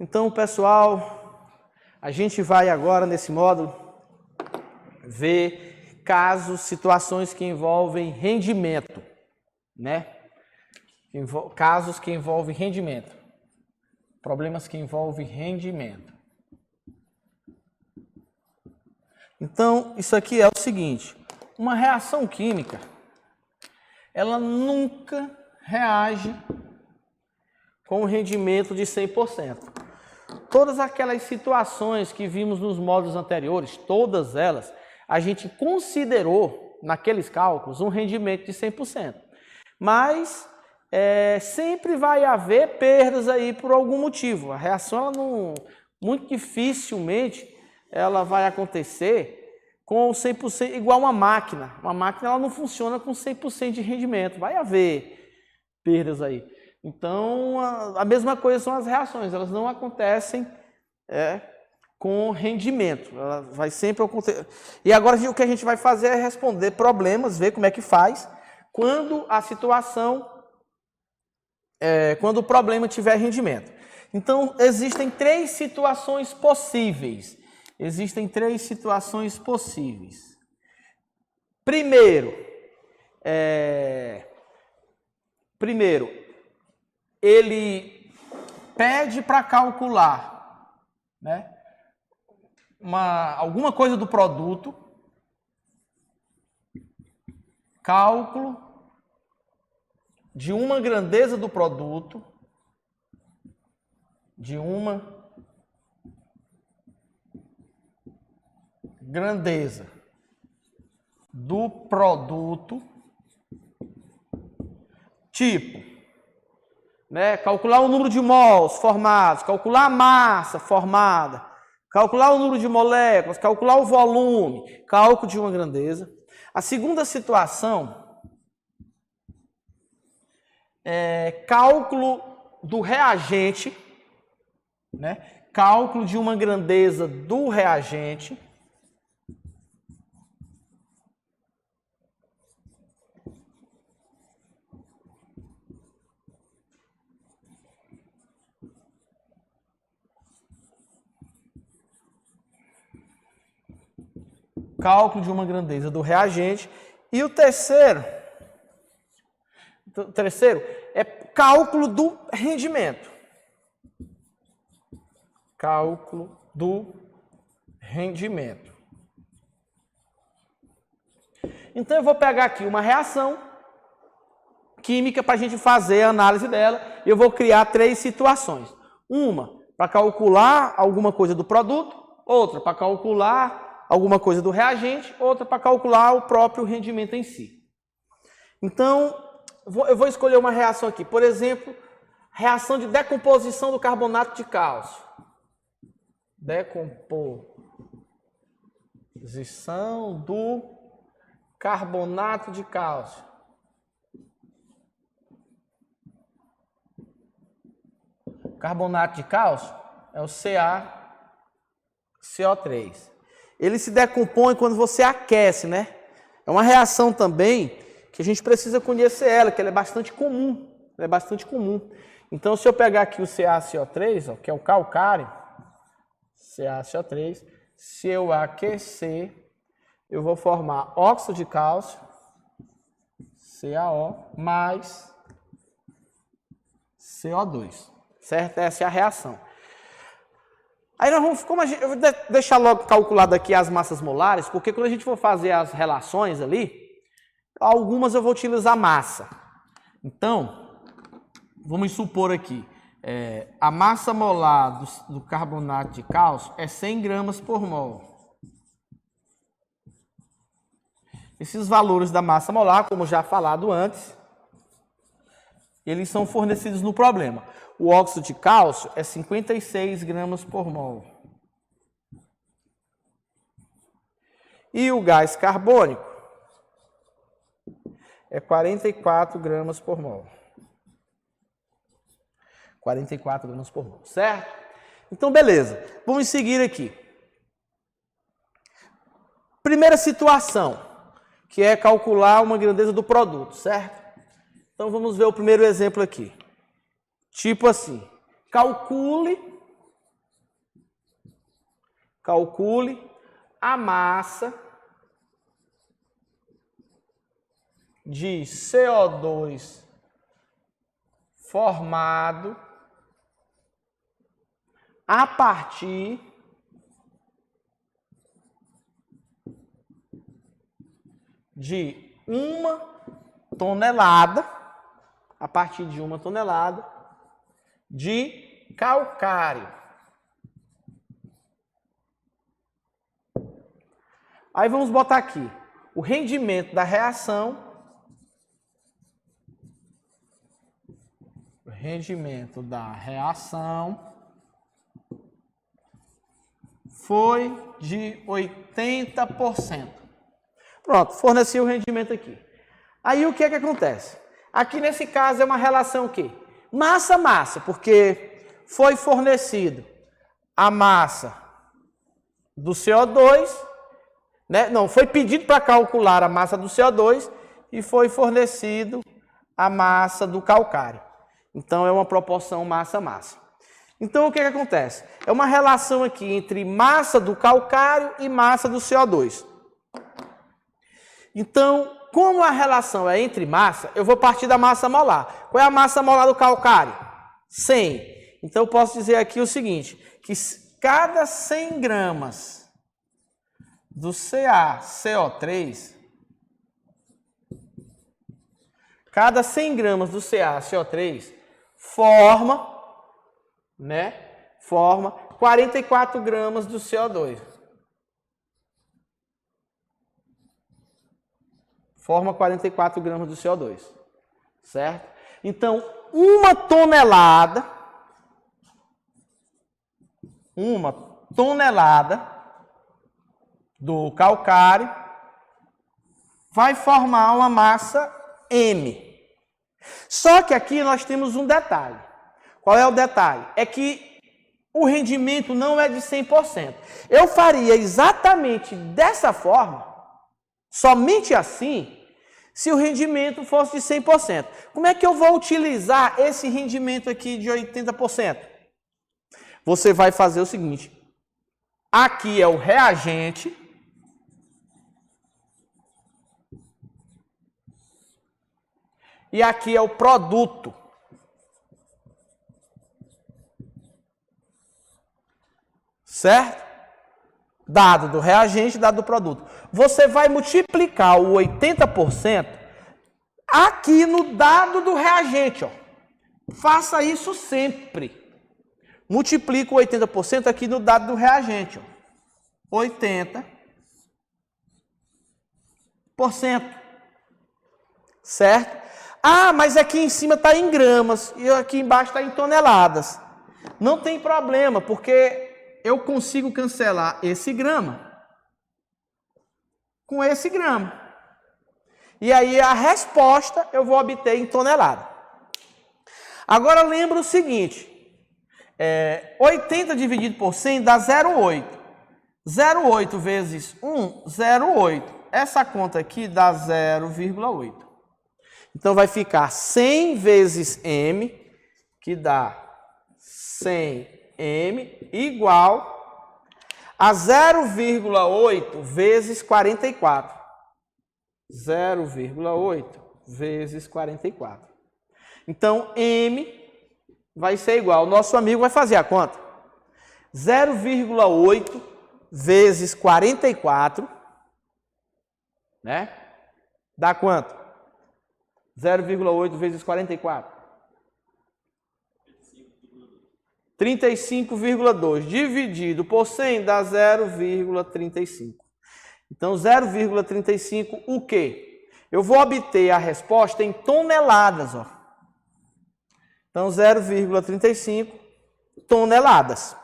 Então, pessoal, a gente vai agora nesse módulo ver casos, situações que envolvem rendimento, né? Casos que envolvem rendimento. Problemas que envolvem rendimento. Então, isso aqui é o seguinte, uma reação química, ela nunca reage com um rendimento de 100%. Todas aquelas situações que vimos nos módulos anteriores, todas elas, a gente considerou, naqueles cálculos, um rendimento de 100%. Mas sempre vai haver perdas aí por algum motivo. A reação, ela não, muito dificilmente, ela vai acontecer com 100%, igual uma máquina. Uma máquina, ela não funciona com 100% de rendimento. Vai haver perdas aí. Então, a mesma coisa são as reações, elas não acontecem com rendimento, ela vai sempre acontecer. E agora o que a gente vai fazer é responder problemas, ver como é que faz, quando a situação, quando o problema tiver rendimento. Então, existem três situações possíveis. Primeiro, ele pede para calcular, né, alguma coisa do produto, cálculo de uma grandeza do produto, tipo, né, calcular o número de mols formados, calcular a massa formada, calcular o número de moléculas, calcular o volume, cálculo de uma grandeza. A segunda situação é cálculo do reagente, né, cálculo de uma grandeza do reagente. Cálculo de uma grandeza do reagente. E o terceiro é cálculo do rendimento. Cálculo do rendimento. Então eu vou pegar aqui uma reação química para a gente fazer a análise dela. E eu vou criar três situações. Uma para calcular alguma coisa do produto, outra para calcular alguma coisa do reagente, outra para calcular o próprio rendimento em si. Então, eu vou escolher uma reação aqui. Por exemplo, reação de decomposição do carbonato de cálcio. Decomposição do carbonato de cálcio. Carbonato de cálcio é o CaCO3. Ele se decompõe quando você aquece, né? É uma reação também que a gente precisa conhecer ela, que ela é bastante comum. Então, se eu pegar aqui o CaCO3, ó, que é o calcário, CaCO3, se eu aquecer, eu vou formar óxido de cálcio, CaO, mais CO2. Certo? Essa é a reação. Aí nós vamos, eu vou deixar logo calculado aqui as massas molares, porque quando a gente for fazer as relações ali, algumas eu vou utilizar massa. Então, vamos supor aqui, a massa molar do carbonato de cálcio é 100 gramas por mol. Esses valores da massa molar, como já falado antes, eles são fornecidos no problema. O óxido de cálcio é 56 gramas por mol. E o gás carbônico é 44 gramas por mol. 44 gramas por mol, certo? Então, beleza. Vamos seguir aqui. Primeira situação, que é calcular uma grandeza do produto, certo? Então, vamos ver o primeiro exemplo aqui. Tipo assim, calcule calcule a massa de CO2 formado a partir de 1 tonelada, de calcário. Aí vamos botar aqui o rendimento da reação. O rendimento da reação foi de 80%. Pronto, forneci o rendimento aqui. Aí o que é que acontece? Aqui nesse caso é uma relação o quê? Massa-massa, porque foi fornecido a massa do CO2, né? Não, foi pedido para calcular a massa do CO2 e foi fornecido a massa do calcário. Então é uma proporção massa-massa. Então o que é que acontece? É uma relação aqui entre massa do calcário e massa do CO2. Então, como a relação é entre massa, eu vou partir da massa molar. Qual é a massa molar do calcário? 100. Então, eu posso dizer aqui o seguinte, que cada 100 gramas do CaCO3, cada 100 gramas do CaCO3 forma 44 gramas do CO2. Forma 44 gramas do CO2, certo? Então, uma tonelada do calcário vai formar uma massa M. Só que aqui nós temos um detalhe. Qual é o detalhe? É que o rendimento não é de 100%. Eu faria exatamente dessa forma, somente assim, se o rendimento fosse de 100%. Como é que eu vou utilizar esse rendimento aqui de 80%? Você vai fazer o seguinte. Aqui é o reagente. E aqui é o produto. Certo? Dado do reagente, dado do produto. Você vai multiplicar o 80% aqui no dado do reagente. Ó. Faça isso sempre. Multiplica o 80% aqui no dado do reagente. Ó. 80%. Certo? Ah, mas aqui em cima está em gramas e aqui embaixo está em toneladas. Não tem problema, porque eu consigo cancelar esse grama com esse grama. E aí a resposta eu vou obter em tonelada. Agora lembra o seguinte, 80 dividido por 100 dá 0,8. 0,8 vezes 1, 0,8. Essa conta aqui dá 0,8. Então vai ficar 100 vezes M, que dá 100M, igual a 0,8 vezes 44. 0,8 vezes 44. Então, M vai ser igual. O nosso amigo vai fazer a conta. 0,8 vezes 44, né? Dá quanto? 0,8 vezes 44. 35,2 dividido por 100 dá 0,35. Então, 0,35 o quê? Eu vou obter a resposta em toneladas. Ó. Então, 0,35 toneladas.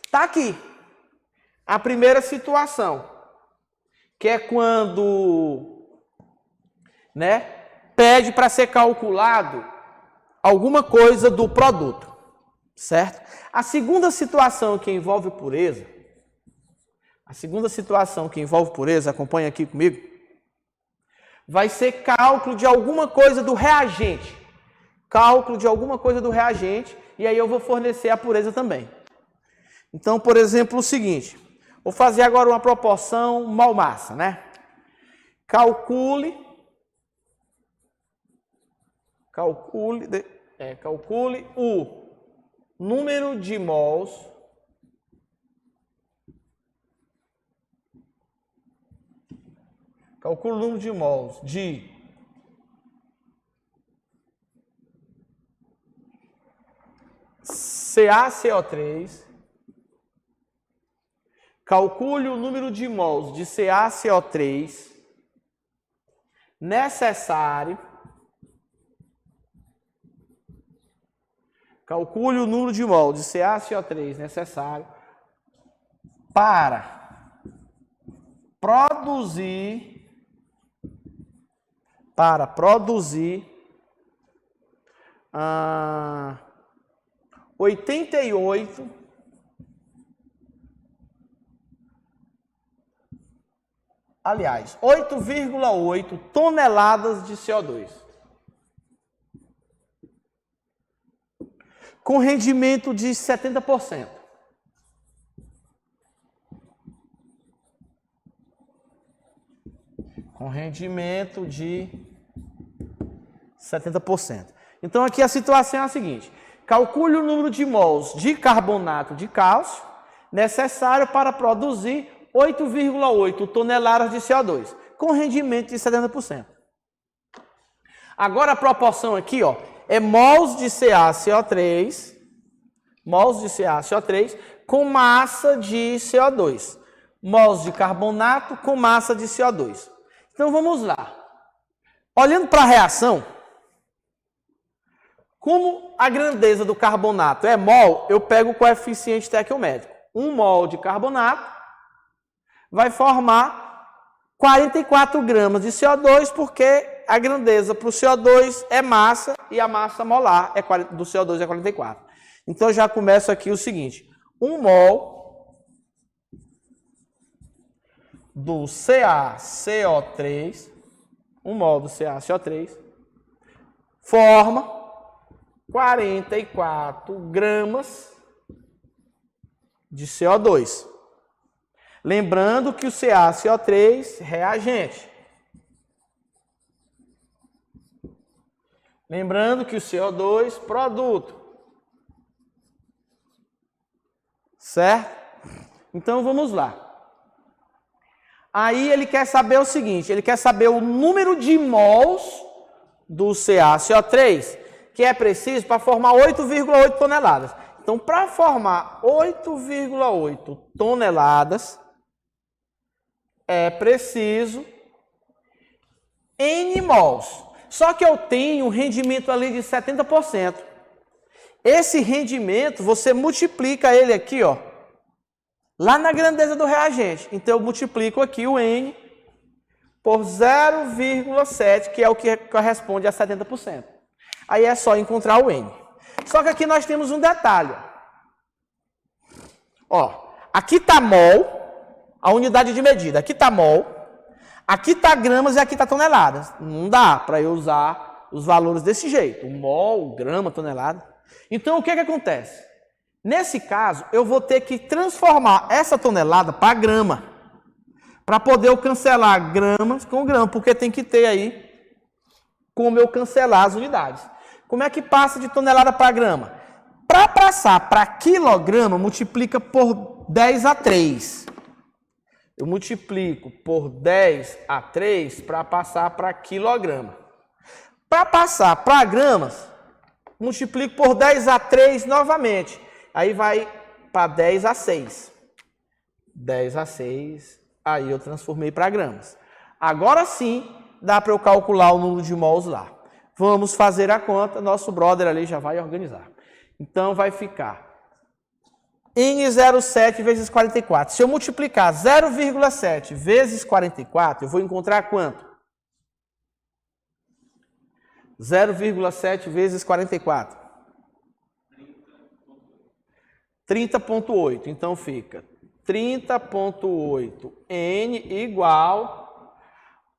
Está aqui a primeira situação, que é quando pede para ser calculado alguma coisa do produto. Certo? A segunda situação que envolve pureza, acompanha aqui comigo, vai ser cálculo de alguma coisa do reagente. E aí eu vou fornecer a pureza também. Então, por exemplo, o seguinte, Vou fazer agora uma proporção mol-massa, né? Calcule o número de mols de CaCO3. Calcule o número de mols de CaCO3 necessário. Calcule o número de mols de CaCO3 necessário para produzir 88 aliás, 8,8 toneladas de CO2. Com rendimento de 70%. Com rendimento de 70%. Então aqui a situação é a seguinte: calcule o número de mols de carbonato de cálcio necessário para produzir 8,8 toneladas de CO2, com rendimento de 70%. Agora a proporção aqui, ó, é mols de CaCO3, com massa de CO2. Mols de carbonato com massa de CO2. Então vamos lá. Olhando para a reação, como a grandeza do carbonato é mol, eu pego o coeficiente estequiométrico. 1 mol de carbonato vai formar 44 gramas de CO2, porque a grandeza para o CO2 é massa e a massa molar do CO2 é 44. Então eu já começo aqui o seguinte: 1 mol do CaCO3, forma 44 gramas de CO2. Lembrando que o CaCO3 é reagente. Lembrando que o CO2 produto. Certo? Então vamos lá. Aí ele quer saber o seguinte, ele quer saber o número de mols do CaCO3 que é preciso para formar 8,8 toneladas. Então, para formar 8,8 toneladas, é preciso N mols. Só que eu tenho um rendimento ali de 70%. Esse rendimento, você multiplica ele aqui, ó, lá na grandeza do reagente. Então, eu multiplico aqui o N por 0,7, que é o que corresponde a 70%. Aí é só encontrar o N. Só que aqui nós temos um detalhe. Ó, aqui está mol, a unidade de medida. Aqui está mol, aqui está gramas e aqui está toneladas. Não dá para eu usar os valores desse jeito. Mol, grama, tonelada. Então, o que acontece? Nesse caso, eu vou ter que transformar essa tonelada para grama. Para poder eu cancelar gramas com grama, porque tem que ter aí como eu cancelar as unidades. Como é que passa de tonelada para grama? Para passar para quilograma, multiplica por 10 a 3. Eu multiplico por 10 a 3 para passar para quilograma. Para passar para gramas, multiplico por 10 a 3 novamente. Aí vai para 10 a 6. 10 a 6, aí eu transformei para gramas. Agora sim, dá para eu calcular o número de mols lá. Vamos fazer a conta, nosso brother ali já vai organizar. Então vai ficar N07 vezes 44. Se eu multiplicar 0,7 vezes 44, eu vou encontrar quanto? 0,7 vezes 44. 30,8. Então fica 30,8 N igual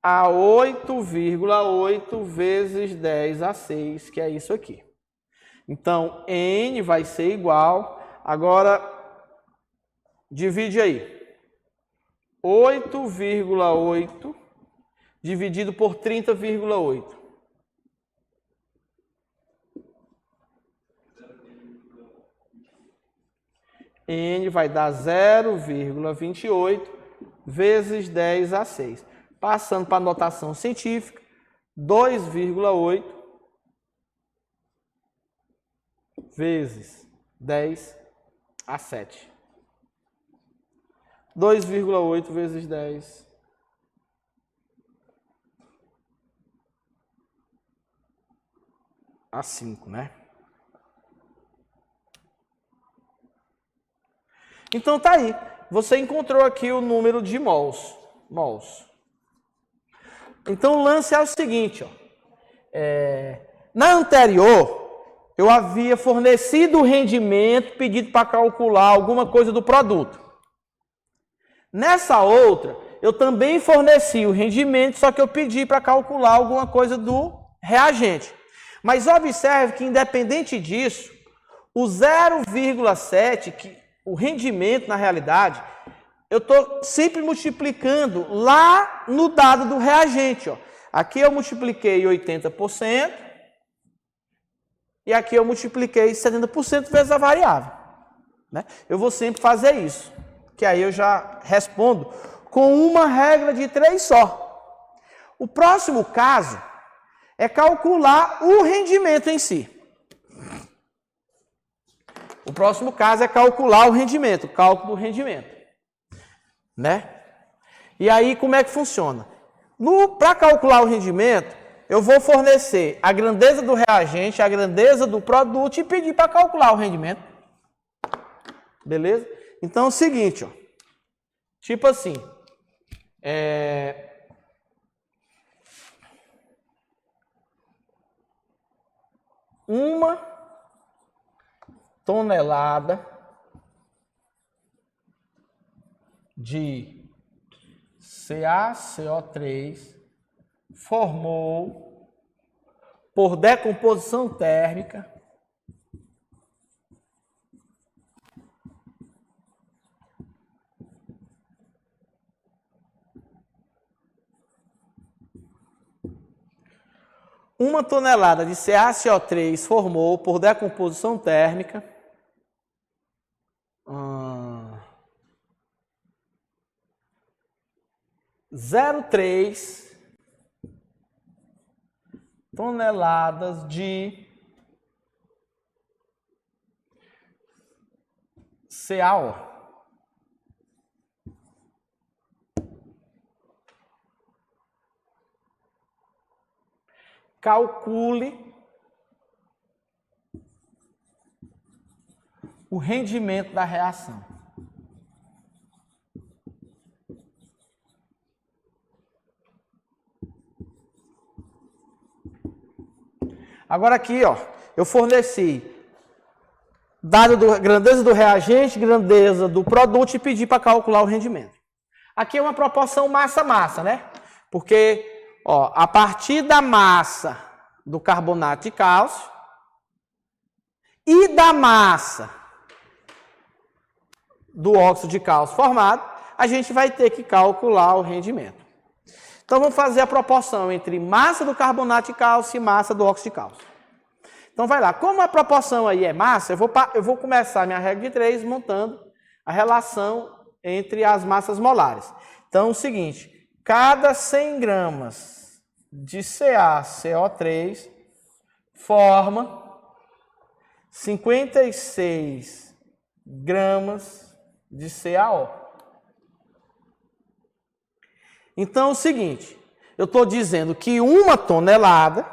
a 8,8 vezes 10 a 6, que é isso aqui. Então, N vai ser igual, agora divide aí, 8,8 dividido por 30,8. N vai dar 0,28 vezes 10 a 6. Passando para a notação científica, 2,8 vezes 10 a 7. 2,8 vezes 10 a 5, né? Então tá aí. Você encontrou aqui o número de mols. Então o lance é o seguinte, ó. Na anterior, eu havia fornecido o rendimento pedido para calcular alguma coisa do produto. Nessa outra, eu também forneci o rendimento, só que eu pedi para calcular alguma coisa do reagente. Mas observe que, independente disso, o 0,7, que o rendimento, na realidade, eu estou sempre multiplicando lá no dado do reagente. Ó. Aqui eu multipliquei 80% e aqui eu multipliquei 70% vezes a variável. Né? Eu vou sempre fazer isso, que aí eu já respondo com uma regra de 3 só. O próximo caso é calcular o rendimento em si. O próximo caso é calcular o rendimento, o cálculo do rendimento. Né? E aí, como é que funciona? Para calcular o rendimento, eu vou fornecer a grandeza do reagente, a grandeza do produto e pedir para calcular o rendimento. Beleza? Então é o seguinte, ó. Tipo assim, uma tonelada de CaCO3 formou, por decomposição térmica, uma tonelada de CaCO3 formou, por decomposição térmica, 0,3 toneladas de CaO. Calcule o rendimento da reação. Agora aqui, ó, eu forneci dado a grandeza do reagente, grandeza do produto e pedi para calcular o rendimento. Aqui é uma proporção massa-massa, né? Porque, ó, a partir da massa do carbonato de cálcio e da massa do óxido de cálcio formado, a gente vai ter que calcular o rendimento. Então, vamos fazer a proporção entre massa do carbonato de cálcio e massa do óxido de cálcio. Então, vai lá. Como a proporção aí é massa, eu vou começar minha regra de 3 montando a relação entre as massas molares. Então, é o seguinte, cada 100 gramas de CaCO3 forma 56 gramas de CaO. Então, é o seguinte, eu estou dizendo que uma tonelada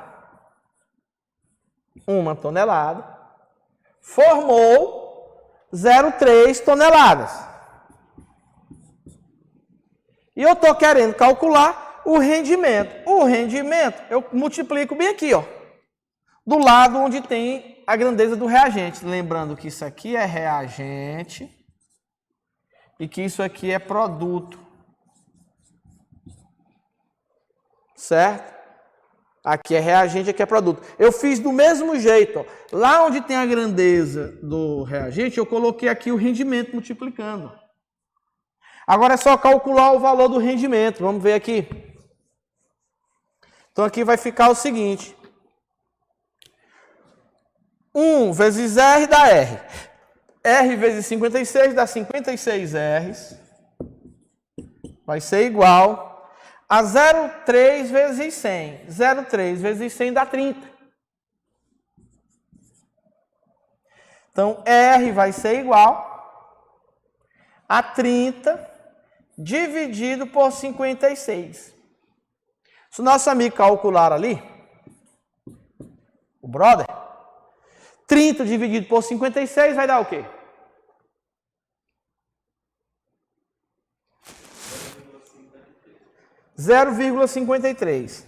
formou 0,3 toneladas. E eu estou querendo calcular o rendimento. O rendimento, eu multiplico bem aqui, ó, do lado onde tem a grandeza do reagente. Lembrando que isso aqui é reagente e que isso aqui é produto. Certo? Aqui é reagente, aqui é produto. Eu fiz do mesmo jeito. Ó. Lá onde tem a grandeza do reagente, eu coloquei aqui o rendimento multiplicando. Agora é só calcular o valor do rendimento. Vamos ver aqui. Então aqui vai ficar o seguinte. 1 vezes R dá R. R vezes 56 dá 56 R's. Vai ser igual a 0,3 vezes 100. 0,3 vezes 100 dá 30. Então, R vai ser igual a 30 dividido por 56. Se o nosso amigo calcular ali, o brother, 30 dividido por 56 vai dar o quê? 0,53.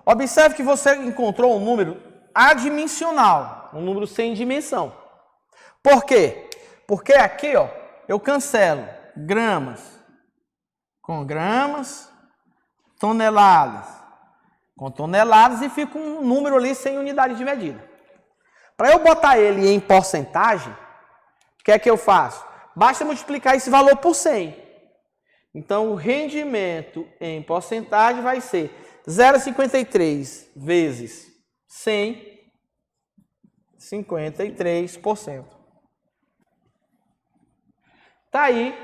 Observe que você encontrou um número adimensional, um número sem dimensão. Por quê? Porque aqui, ó, eu cancelo gramas com gramas, toneladas com toneladas e fica um número ali sem unidade de medida. Para eu botar ele em porcentagem, o que é que eu faço? Basta multiplicar esse valor por 100. Então, o rendimento em porcentagem vai ser 0,53 vezes 100, 53%. Tá aí,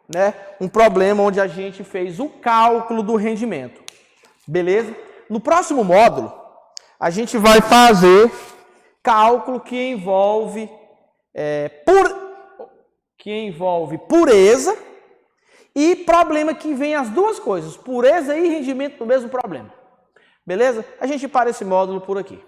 né, um problema onde a gente fez o cálculo do rendimento. Beleza? No próximo módulo, a gente vai fazer cálculo que envolve pureza e problema que vem as duas coisas, pureza e rendimento do mesmo problema. Beleza? A gente para esse módulo por aqui.